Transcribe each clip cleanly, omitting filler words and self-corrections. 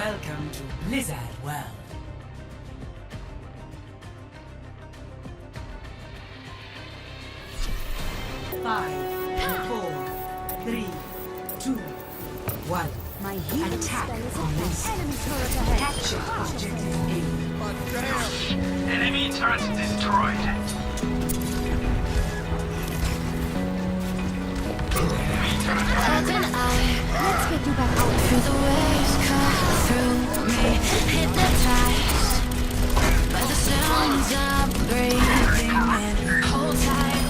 Welcome to Blizzard World. Five, four, three, two, one. My healing Attack spell is on upon this. enemy turret ahead. Capture objective A. Enemy turret destroyed. Open eye, Let's get you back out. feel the waves cut through me, hypnotized by the sounds I'm breathing in. Hold tight,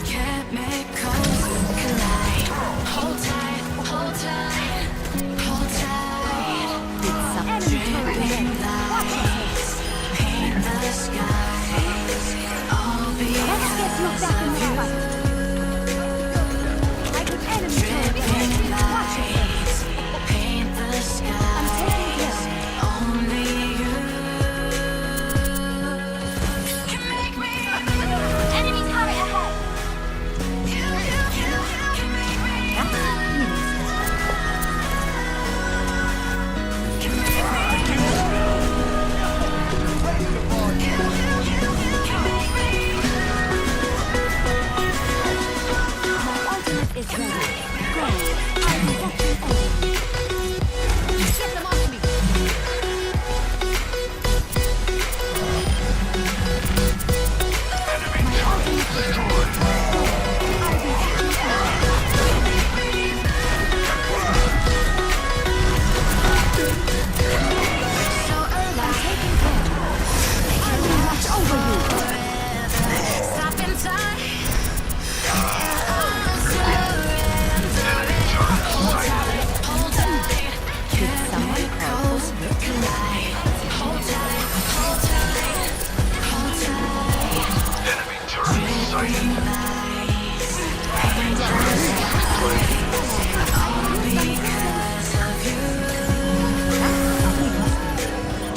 chemicals collide. Hold tight, hold tight, hold tight. Enemy turret Dripping ahead. Watch lights paint the skies. All Let's get you because back in of the you. fight. Like an enemy turret Dripping ahead. Watch it. lights paint the I'm taking skies. care. Only you can make me. Enemy turret ahead. You can make me. Can make me. My ultimate is ready. Go. I'm protecting enemy. Get them off me. My ultimate is ready. Go. I'll be protecting enemy. So alive. I'm taking care. I will watch over you. Stop in time. Surrendering. Hold tight, hold tight. Did someone call Chemicals for me? collide. Hold tight, hold tight, hold tight. Enemy turret sighted. Lights paint the skies. All because of you.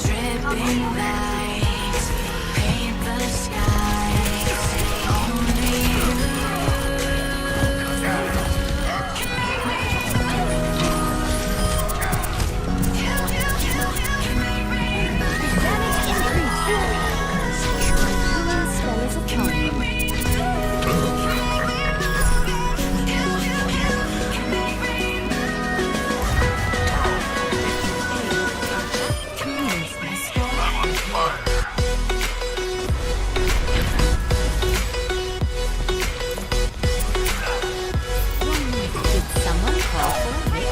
Dripping lights paint the skies. Only you. Damage increased. Healing spell is upon. I'm on fire. Did someone call for me?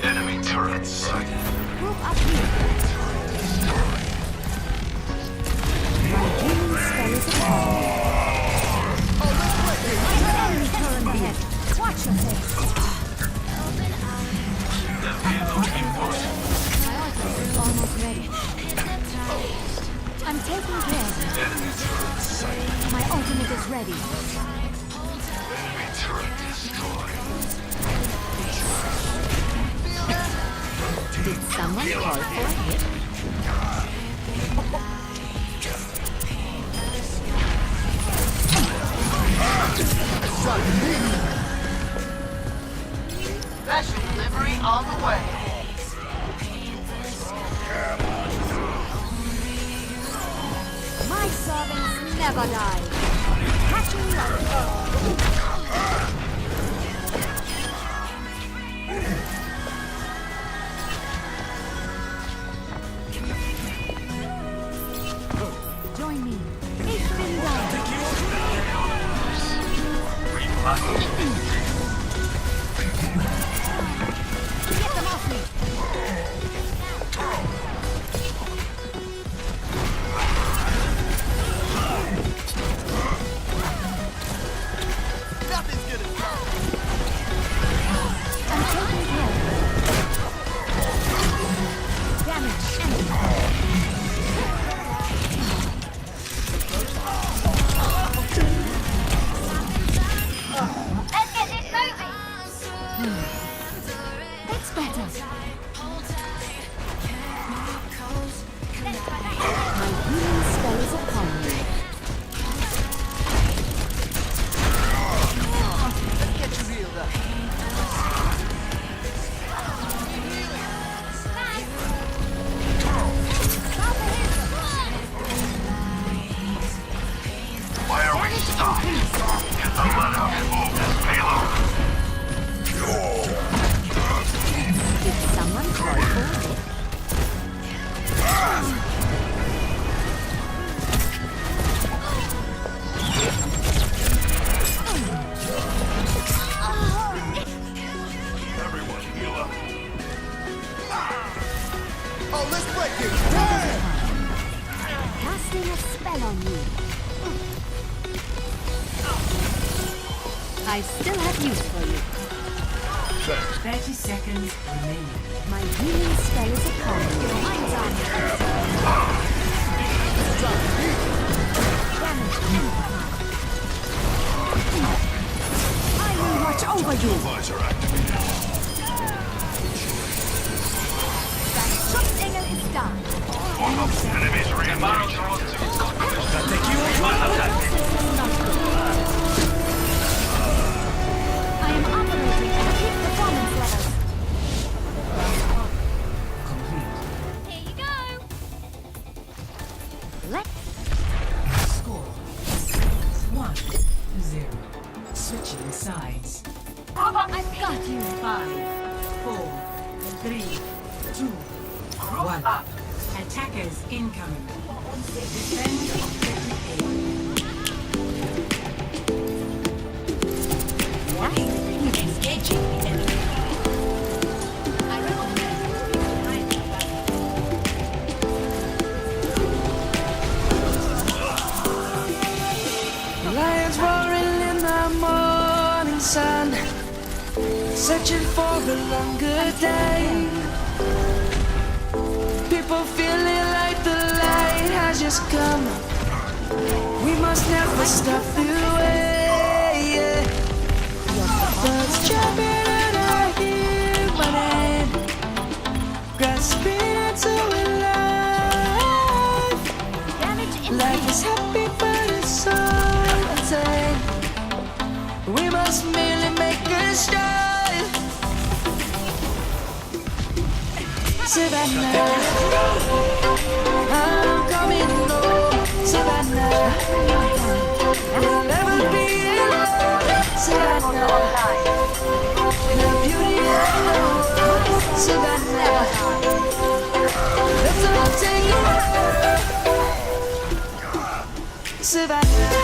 Enemy turret sighted. Group up here. My healing spell is upon. Enemy turret ahead. Watch your face. The vehicle input. My ultimate is almost ready. I'm taking care. Enemy turret sighted. My ultimate is ready. Enemy turret destroyed. Did someone call for a hit? Special delivery on the way. My servants never die. Catching light. Join me. Ich bin da. We must Get them off me. I'm taking care. Damage. Enemy. Let's get this moving. That's better. Hold tight, chemicals collide. spell on you. I still have use for you. 30 seconds remaining. My healing spell is upon you. Mine's on you. Damage amplified. I will watch over you. Visor activated. That Schutzengel is done. Enemies re-engaging. I am operating at peak performance levels. Complete. Here you go. Let's Score 1-0. Switching sides. I've got you. 5, 4, 3, 2, 1. Attackers incoming. Defend objective Engaging the enemy. I Lions roaring in the morning sun, searching for a longer day. People feeling like the light has just come. We must never stop the way. Yeah. Birds jumping and I hear my name, grasping into a life. Life is happy but it's so untamed. We must merely make a start. Savannah, I'm coming home. Savannah, we'll never be alone. Savannah, the beauty of the world. Savannah, let's all take a ride. Savannah.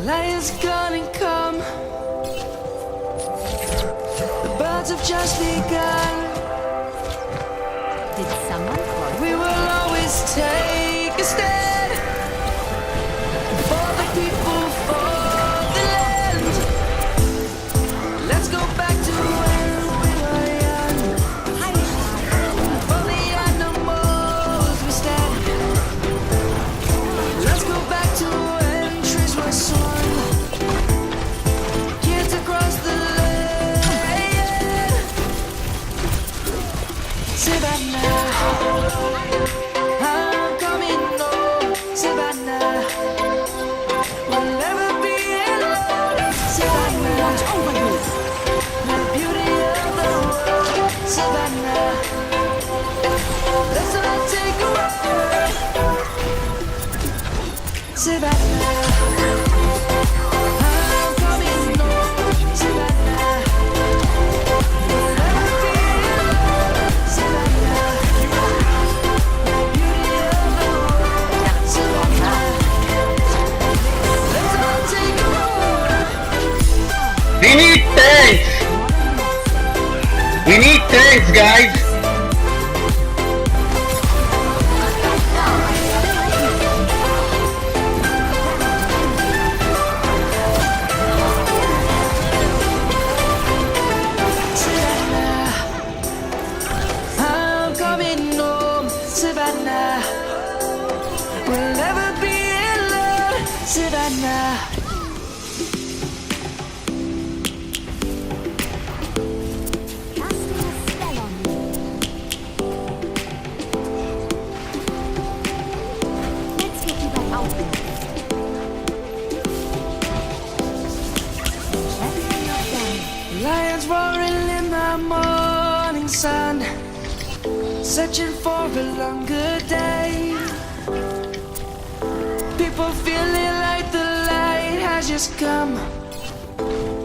Lions gonna come. The birds have just begun. Did someone call? We will always take a stand for the people, for the land. Let's go back to when we were young. For the animals we stand. Let's go back to when trees were swung. Kids across the land. Savannah, I'm coming home. Savannah, we'll never be alone. Savannah, watch over you. The beauty of the world. Savannah, let's all take a ride. Savannah, I'm coming home. Savannah, we'll never be alone. Savannah, the beauty of the world. Savannah, let's all take a ride. We need tanks! We need tanks, guys! Savannah, I'm coming home. Savannah, we'll never be alone. Savannah. Casting a spell on you. Let's get you back out there. Champion of them. Lions roaring in the morning sun, searching for a longer day. People feeling like the light has just come.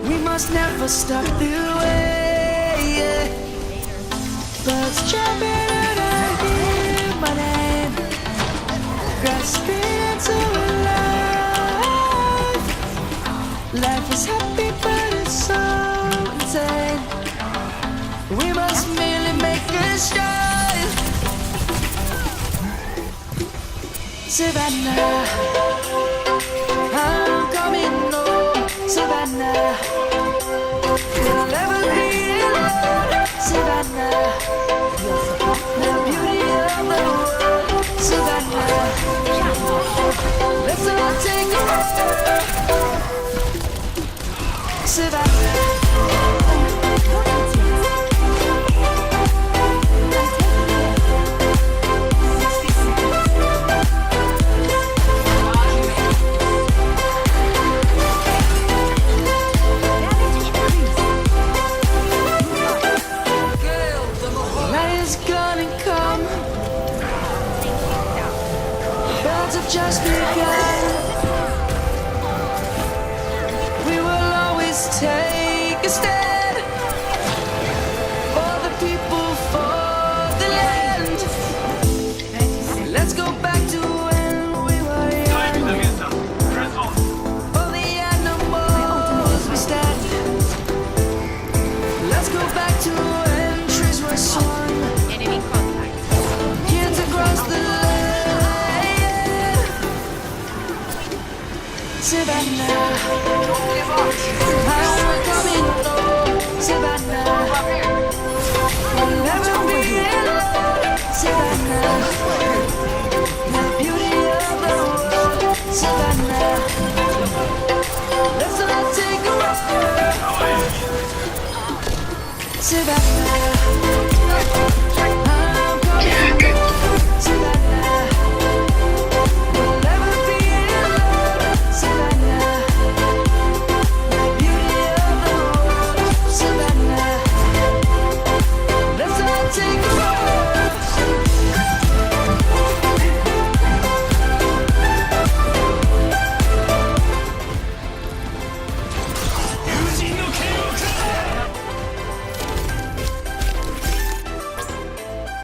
We must never stop the way. Yeah. Birds jumping and I hear my name. We must merely make a start. Savannah, I'm coming home. Savannah, we'll never be alone. Savannah, the beauty of the world. Savannah, let's all take a ride. Savannah. Night is gonna come. Bells have just begun. We will always take a stand for the people, for the land. Let's go back to when we were young. For the animals we stand. Let's go back to when trees were swung. Enemy contact. Kids across the land. Savannah, I'm coming home. Savannah, we'll never be alone. Savannah, the beauty of the world. Savannah, let's all take a ride. Savannah.